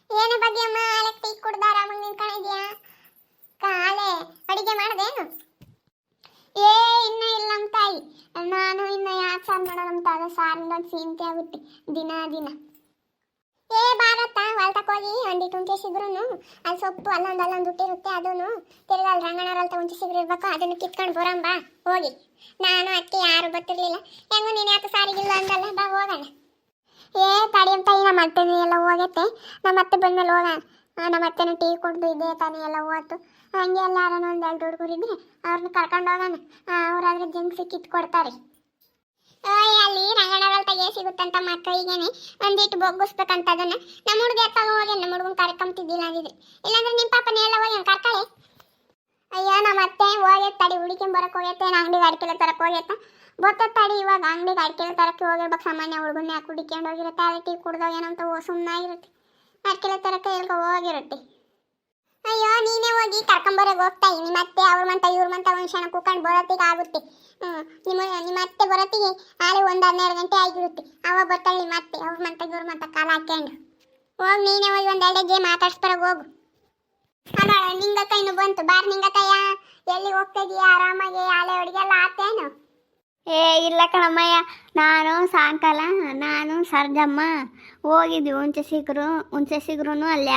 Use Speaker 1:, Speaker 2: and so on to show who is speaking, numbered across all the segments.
Speaker 1: ಏನ ಬಗ್ಗೆ ಅಮ್ಮ ಆಲಕ್ ಟೀ ಕುಡ್ದಾರ ಅಮ್ಮಂಗ್ ನಿಂತ್ಕೊಂಡಿದ್ಯಾ ಕಾಲೆ ಅಡಿಗೆ ಮಾಡ್ದೇನು ಏ ಇನ್ನ ಇಲ್ಲ ನಮ್ಮ ತಾಯಿ ನಾನು ಇನ್ನ ಯಾಕೆ ಸಾರು ಮಾಡೋಣ ಅದ ಸಾರಿಂದ ಸೀಂತೆ ಆಗುತ್ತೆ ದಿನ ದಿನ ಏ ಭಾರತ ಹೊಲ್ತಕ್ಕೆ ಹೋಗಿ ಒಂದಿಟ್ಟು ಉಂಚೆ ಸಿಗ್ರುನು ಅಲ್ಲಿ ಸೊಪ್ಪು ಅಲ್ಲೊಂದು ಹುಟ್ಟಿರುತ್ತೆ ಅದನ್ನು ತಿರ್ಗಾ ಅಲ್ಲಿ ರಂಗಣ್ಣವ್ರಲ್ಲಿ ಉಂಚೆ ಸಿಗ್ರು ಇರ್ಬೇಕು ಅದನ್ನು ಕಿತ್ಕೊಂಡು ಬರೋಣ ಬಾ ಹೋಗಿ ನಾನು ಅಕ್ಕೆ ಯಾರು ಗೊತ್ತಿರ್ಲಿಲ್ಲ ಹೆಂಗು ನೀನು ಯಾಕೆ ಸಾರಿಗಿಲ್ಲ ಅಂದಲ್ಲ ಬಾ ಹೋಗೋಣ ಏ ತಡಿ ಅಂತ ನಮ್ಮ ಅತ್ತೆನೂ ಎಲ್ಲ ಹೋಗತ್ತೆ ನಮ್ಮ ಅತ್ತೆ ಬಂದ್ಮೇಲೆ ಹೋಗೋಣ ನಮ್ಮ ಅತ್ತೆನೂ ಟೀ ಕುಡ್ದು ಇದೆ ತಾನೇ ಎಲ್ಲ ಹೋಯ್ತು ಹಂಗೆ ಎಲ್ಲ ಯಾರನ್ನ ಒಂದು ಎರಡು ಹುಡುಗರಿದ್ರೆ ಅವ್ರನ್ನ ಕರ್ಕೊಂಡು ಹೋಗೋಣ ಅವ್ರಾದ್ರೆ ಜಂಕ್ಸಿ ಕಿತ್ಕೊಡ್ತಾರೆ ಅಲ್ಲಿ ರಂಗಣ್ಣವ್ರಲ್ಲಿ ತೆಗೆ ಸಿಗುತ್ತಂತ ಮಕ್ಕಳಿಗೇನೆ ಒಂದಿಟ್ಟು ಬೊಗ್ಗಿಸ್ಬೇಕಂತ ಅದನ್ನ ನಮ್ಮ ಹುಡುಗ ಎತ್ತಾಗ ಹೋಗಿ ನಮ್ಮ ಹುಡುಗನ ಕರ್ಕೊಂತಿದ್ದಿಲ್ಲ ಅಂದಿದ್ರೆ ಇಲ್ಲಾಂದ್ರೆ ನಿಮ್ಮ ಪಾಪನೇ ಎಲ್ಲ ಹೋಗಿ ಕರ್ಕಳೆ ಅಯ್ಯೋ ನಮ್ಮ ಅತ್ತೆ ಹೋಗಿ ತಡಿ ಹುಡುಕಿನ ಬರಕ್ಕೆ ಹೋಗೈತೆ ಅಂಗಡಿಗೆ ಅಡಿಕೆಲ್ಲ ತರಕ್ಕೆ ಹೋಗೈತೆ ಗೊತ್ತ ತಡಿ ಇವಾಗ ಅಂಗಡಿಗೆ ಅಡಿಕೆಲ್ಲ ತರಕ್ಕೆ ಹೋಗಿರ್ಬೇಕು ಸಾಮಾನ್ಯ ಹುಡುಗನ ಯಾಕೆ ಹುಡುಕೊಂಡು ಹೋಗಿರುತ್ತೆ ಅದೇ ಟೀ ಕುಡ್ದಾಗ ಏನಂತ ಸುಮ್ಮನಾಗಿರುತ್ತೆ ಅಡಿಕೆಲ್ಲ ತರಕ್ಕೆ ಹೇಳ್ಕೊ ಹೋಗಿರುತ್ತೆ ಅಯ್ಯೋ ನೀನೇ ಹೋಗಿ ಕರ್ಕೊಂಬರೋಕೆ ಹೋಗ್ತಾ ನಿಮ್ಮ ಅತ್ತೆ ಅವ್ರ ಮಂತ ಇವ್ರ ಮಂತ ಒಂದು ಕ್ಷಣ ಕೂತ್ಕೊಂಡು ಬರೋತ್ತಿಗೆ ಆಗುತ್ತೆ ನಿಮ್ಮ ಅತ್ತೆ ಬರೋತ್ತಿಗೆ ಆಳೆ ಒಂದು 12 ಗಂಟೆ ಆಗಿರುತ್ತೆ ಅವಾಗ ಬರ್ತಾಳೆ ನಿಮ್ಮ ಅತ್ತೆ ಅವ್ರ ಮಂತ ಇವ್ರ ಮಂತ ಕಾಲ ಹಾಕ್ಕೊಂಡು ಹೋಗಿ ನೀನೇ ಹೋಗಿ ಒಂದು 2 ಗೇಮ್ ಮಾತಾಡ್ಸ್ಬರೋಕೆ ಹೋಗು ಅಲ್ಲ ನಿಂಗಕ್ಕ ಇನ್ನು ಬಂತು ಬಾರ್ ನಿಂಗಕ್ಕಯ್ಯ ಎಲ್ಲಿ ಹೋಗ್ತಾ ಇದೀಯ ಆರಾಮಾಗಿ ಆಳೆ ಅಡುಗೆಲ್ಲ ಆತೇನು
Speaker 2: ಏ ಇಲ್ಲ ಕಣಮ್ಮಯ್ಯ ನಾನು ಸಾಯಂಕಾಲ ನಾನು ಸರ್ಜಮ್ಮ ಹೋಗಿದ್ವಿ ಹುಣಸೆ ಸಿಗ್ರು ಅಲ್ಲಿ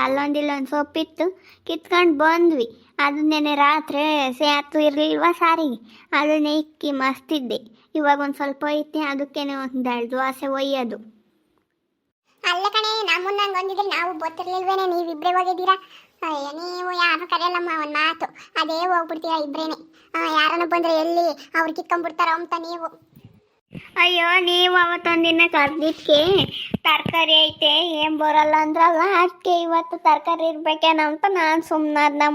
Speaker 2: ಅಲ್ಲೊಂದಿಲ್ಲೊಂದು ಸೊಪ್ಪಿತ್ತು ಕಿತ್ಕೊಂಡು ಬಂದ್ವಿ ಅದು ನೆನೆ ರಾತ್ರಿ ಸೇತು ಇರಲಿಲ್ವ ಸಾರಿಗೆ ಅದನ್ನೇ ಇಕ್ಕಿ ಮಸ್ತಿದ್ದೆ ಇವಾಗ ಒಂದು ಸ್ವಲ್ಪ ಐತಿ ಅದಕ್ಕೇನೆ ಒಂದು 2 ದೋಸೆ ಒಯ್ಯೋದು
Speaker 1: ಅಲ್ಲ ಕಣೆ ನಮ್ಮನ್ನ ಬಂದಿದ್ರೆ ನಾವು ಗೊತ್ತಿರ್ಲಿಲ್ವೇನೆ ನೀವಿಬ್ರೇ ಹೋಗಿದ್ದೀರಾ ಅಯ್ಯ ನೀವು ಯಾರು ಕರೆಯಲ್ಲಮ್ಮ ಒಂದು ಮಾತು ಅದೇ ಹೋಗ್ಬಿಡ್ತೀರಾ ಇಬ್ರೇನೆ ಯಾರನ್ನ ಬಂದ್ರೆ ಎಲ್ಲಿ ಅವ್ರು ಕಿತ್ಕೊಂಡ್ಬಿಡ್ತಾರ ಅಂತ ನೀವು
Speaker 2: ಅಯ್ಯೋ ನೀವು ಅವತ್ತೊಂದಿನ ಕರ್ದಿದ್ಕೆ ತರಕಾರಿ ಐತೆ ಏನು ಬರಲ್ಲ ಅಂದ್ರಲ್ಲ ಅದಕ್ಕೆ ಇವತ್ತು ತರಕಾರಿ ಇರ್ಬೇಕೇನೋ ಅಂತ ನಾನು ಸುಮ್ಮನಾದ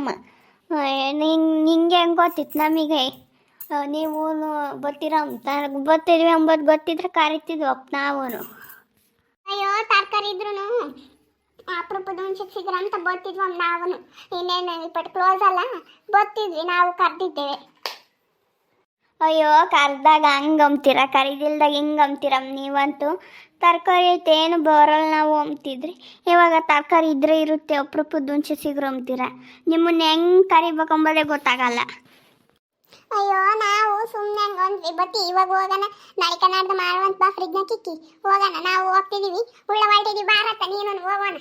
Speaker 2: ನಿಂಗೆ ಹೆಂಗೆ ಗೊತ್ತಿತ್ತು ನಮಗೆ ನೀವು ಬರ್ತೀರ ಅಂತ ಬರ್ತಿದ್ವಿ ಅಂಬೋದು ಗೊತ್ತಿದ್ರೆ ಕರಿತಿದ್ವಪ್ಪ ನಾವು
Speaker 1: ಅಯ್ಯೋ ತರಕಾರಿ ಇದ್ರು ಅಪರೂಪದ ಸಿಗ್ರ ಅಂತ ಬರ್ತಿದ್ವಿ ನಾವು ಇನ್ನೇನು ಇಪ್ಪಟ್ಟು ಕ್ಲೋಸ್ ಅಲ್ಲ ಬರ್ತಿದ್ವಿ ನಾವು ಕರೆದಿದ್ದೇವೆ
Speaker 2: ಅಯ್ಯೋ ಕರ್ದಾಗ ಹಂಗೆ ಅಂಬ್ತೀರ ಕರಿದಿಲ್ದಾಗ ಹಿಂಗೆ ಅಂಬ್ತೀರ ನೀವಂತೂ ತರಕಾರಿ ಐತೆ ಏನು ಬರಲ್ಲ ನಾವು ಅಂಬ್ತಿದ್ರಿ ಇವಾಗ ತರಕಾರಿ ಇದ್ರೆ ಇರುತ್ತೆ ಅಪರೂಪದ ಸಿಗ್ರು ಅಂಬ್ತೀರ ನಿಮ್ಮನ್ನ ಹೆಂಗೆ ಕರಿಬೇಕಂಬೋದೇ ಗೊತ್ತಾಗಲ್ಲ
Speaker 1: ಅಯ್ಯೋ ನಾವು ಸುಮ್ಮನೆ ಹಂಗೆ ಅಂದ್ವಿ ಬತ್ತಿ ಇವಾಗ ಹೋಗೋಣ ನಾಳೆ ಕನಾಡ್ದು ಮಾಡುವಂತ ಬಾ ಫ್ರಿಜ್ನ ಕಿಕ್ಕಿ ಹೋಗೋಣ ನಾವು ಹೋಗ್ತಿದ್ದೀವಿ ಉಳ್ಳವಾಳ್ತಿದ್ದೀವಿ ಭಾರತ ನೀನು ಹೋಗೋಣ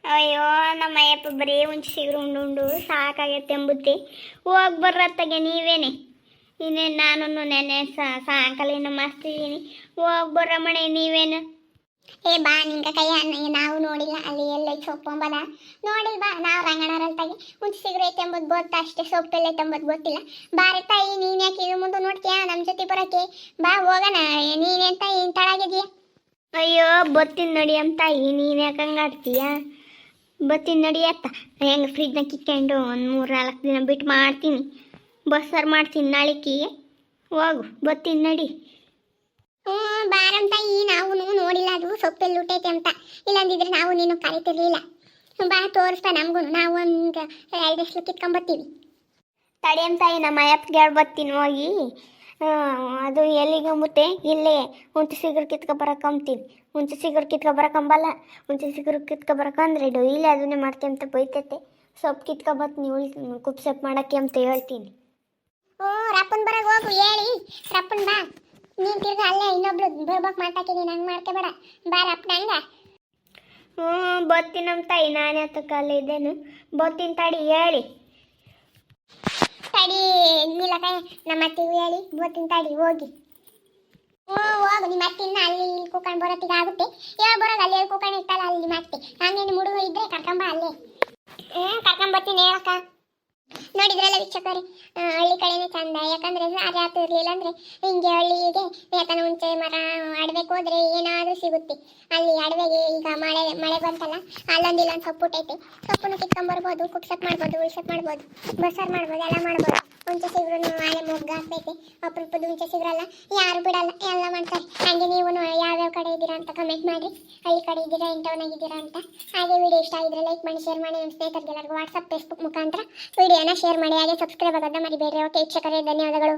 Speaker 2: ಅಯ್ಯೋ ನಮ್ಮ ಅಯ್ಯಪ್ಪ ಬರೀ ಸಿಗ್ರು ಉಂಡು ಸಾಕಾಗೈತೆ ಎಂಬುತ್ತೆ ಹೋಗಿ ಬರ್ರತ್ತಾಗೆ ನೀವೇನೆ ಇನ್ನೇನು ನಾನು ನೆನೆ ಸಾಯಂಕಾಲ ಇನ್ನು ಮಸ್ತಿದ್ದೀನಿ ಹೋಗಿ ಬರ್ರ ಮನೆ ನೀವೇನು
Speaker 1: ಏ ಬಾ ನಿಂಗ ಕೈಯ ನಾವು ನೋಡಿಲ್ಲ ಅಲ್ಲಿ ಎಲ್ಲ ಸೊಪ್ಪಂಬದ ನೋಡಿಲ್ ಬಾ ನಾವು ರಂಗಣ್ಣರಲ್ಲಿ ಸಿಗ್ರು ಐತೆ ಎಂಬುದು ಗೊತ್ತಾ ಅಷ್ಟೇ ಸೊಪ್ಪೆಲ್ಲ ಐತೆ ಎಂಬುದು ಗೊತ್ತಿಲ್ಲ ಬಾರಿ ತಾಯಿ ನೀನು ಯಾಕೆ ಇದು ಮುಂದೆ ನೋಡ್ತೀಯಾ ನಮ್ಮ ಜೊತೆ ಬರೋಕ್ಕೆ ಬಾ ಹೋಗೋಣ ನೀನೆಂತ ಏನು ತಳಾಗಿದೀಯ
Speaker 2: ಅಯ್ಯೋ ಬತ್ತೀನಿ ನಡಿ ಅಂತ ನೀನು ಯಾಕೆ ಹಂಗಾಡ್ತೀಯ ಬತ್ತೀನಿ ನಡಿ ಅತ್ತ ಹೆಂಗೆ ಫ್ರಿಜ್ನ ಕಿತ್ಕೊಂಡು ಒಂದು 3-4 ದಿನ ಬಿಟ್ಟು ಮಾಡ್ತೀನಿ ಬಸ್ಸಾರು ಮಾಡ್ತೀನಿ ನಾಳೆಕಿ ಹೋಗು ಬತ್ತೀನಿ ನಡಿ
Speaker 1: ಬಾರಂ ತಾಯಿ ನಾವು ನೋಡಿಲ್ಲ ಅದು ಸೊಪ್ಪೆಲ್ಲ ಹುಟ್ಟೈತೆ ಅಂತ ಇಲ್ಲಂದಿದ್ರೆ ನಾವು ನೀನು ಕರಿತಿರ್ಲಿಲ್ಲ ಬಾ ತೋರಿಸ್ತಾ ನಮಗೂ ನಾವು ಒಂದು 2 ದಿವಸ ಕಿತ್ಕೊಂಬರ್ತೀವಿ
Speaker 2: ತಡಿ ತಾಯಿ ನಮ್ಮ ಅಯ್ಯಪ್ಪಗೆ ಹೇಳಿ ಬರ್ತೀನಿ ಹೋಗಿ ಅದು ಎಲ್ಲಿಗಂಬುತ್ತೆ ಇಲ್ಲೇ ಸಿಗ್ರು ಕಿತ್ಕೊಬರಕಂಬ್ತೀನಿ ಸಿಗ್ರು ಕಿತ್ಕೊಬರಕಂಬಲ್ಲ ಸಿಗ್ರು ಕಿತ್ಕೊಬರಕಂದ್ರೆ ಡೈಲಿ ಅದನ್ನೇ ಮಾಡ್ತೀನಿ ಅಂತ ಬೈತೈತೆ ಸೊಪ್ಪು ಕಿತ್ಕೊಬರ್ತೀನಿ ಕುಪ್ಪು ಸೊಪ್ಪು ಮಾಡೋಕ್ಕೆ ಅಂತ ಹೇಳ್ತೀನಿ
Speaker 1: ರಪ್ಪನ್ ಬರಗೆ ಹೋಗು ಹೇಳಿ ರಪ್ಪನ್ ಬಾ ನೀನು ತಿರ್ಗ ಅಲ್ಲೇ ಇನ್ನೊಬ್ಳು ಬರ್ಬೇಕು ಮಾತಾಕಿದ್ದೀನಿ ಹಂಗೆ ಮಾಡ್ಕೋಬೇಡ ಬಾ ರಪ್ಪನ ಹಂಗ
Speaker 2: ಬರ್ತೀನಿ ನಮ್ಮ ತಾಯಿ ನಾನೇ ಹತ್ತಕ್ಕೆ ಅಲ್ಲೇ ಇದ್ದೇನು ಬರ್ತೀನಿ ತಡಿ ಹೇಳಿ
Speaker 1: ತಡಿ ಇಲ್ಲ ಕೈ ನಮ್ಮ ಅತ್ತಿಗೂ ಹೇಳಿ ಬರ್ತೀನಿ ತಡಿ ಹೋಗಿ ಹೋಗು ನಿಮ್ಮ ಅತ್ತಿನ ಅಲ್ಲಿ ಕೂಕೊಂಡು ಬರೋತ್ತಿಗೆ ಆಗುತ್ತೆ ಬರೋದು ಅಲ್ಲಿ ಕೂಕೊಂಡು ಇರ್ತಲ್ಲ ಅಲ್ಲಿ ನಿಮ್ಮ ಅತ್ತೆ ಹಂಗೆ ನಿಮ್ಮ ಹುಡುಗ ಇದ್ರೆ ಕರ್ಕೊಂಬ ಅಲ್ಲೇ ಕರ್ಕೊಂಬರ್ತೀನಿ ಹೇಳಕ್ಕ ನೋಡಿದ್ರಲ್ಲ ವೀಕ್ಷಕರೇ ಹಳ್ಳಿ ಕಡೆನೇ ಚಂದ ಯಾಕಂದ್ರೆ ರಾತು ಇರಲಿಲ್ಲ ಅಂದ್ರೆ ಹಿಂಗೆ ಹಳ್ಳಿಗೆ ಯಾಕಂದ್ರೆ ಮುಂಚೆ ಮರ ಅಡವೆಗೆ ಹೋದ್ರೆ ಏನಾದರೂ ಸಿಗುತ್ತೆ ಅಲ್ಲಿ ಅಡವೆಗೆ ಈಗ ಮಳೆ ಬಂತಲ್ಲ ಅಲ್ಲೊಂದಿಲ್ಲೊಂದು ಸೊಪ್ಪು ಹುಟ್ಟೈತೆ ಸೊಪ್ಪನ್ನು ಕಿತ್ಕೊಂಡ್ಬರ್ಬೋದು ಕುಪ್ಸಪ್ ಮಾಡ್ಬೋದು ಉಳ್ಸಪ್ ಮಾಡ್ಬೋದು ಬಸ್ಸಾರು ಮಾಡ್ಬೋದು ಎಲ್ಲ ಮಾಡ್ಬೋದು ಹುಂಚೆ ಸಿಗ್ರು ಆಳೆ ಮೊಗ್ಗು ಹಾಕ್ತೈತೆ ಅಪರೂಪದ ಹುಂಚೆ ಸಿಗ್ರಲ್ಲ ಯಾರು ಬಿಡಲ್ಲ ಎಲ್ಲ ಮಾಡ್ತಾರೆ ಹಾಗೆ ನೀವು ಯಾವ್ಯಾವ ಕಡೆ ಇದ್ದೀರಾ ಅಂತ ಕಮೆಂಟ್ ಮಾಡಿ ಹಳ್ಳಿ ಕಡೆ ಇದ್ದೀರಾ ಇಂಟೌನಾಗಿದ್ದೀರಾ ಅಂತ ಹಾಗೆ ವಿಡಿಯೋ ಇಷ್ಟ ಆಗಿದ್ರೆ ಲೈಕ್ ಮಾಡಿ ಶೇರ್ ಮಾಡಿ ನಮ್ಮ ಸ್ನೇಹಿತರಿಗೆಲ್ಲರಿಗೂ ವಾಟ್ಸಪ್ ಫೇಸ್ಬುಕ್ ಮುಖಾಂತರ ವಿಡಿಯೋನ ಶೇರ್ ಮಾಡಿ ಹಾಗೆ ಸಬ್ಸ್ಕ್ರೈಬ್ ಆಗೋದನ್ನ ಮರಿಬೇಡ್ರಿ ಓಕೆ ವೀಕ್ಷಕರೇ ಧನ್ಯವಾದಗಳು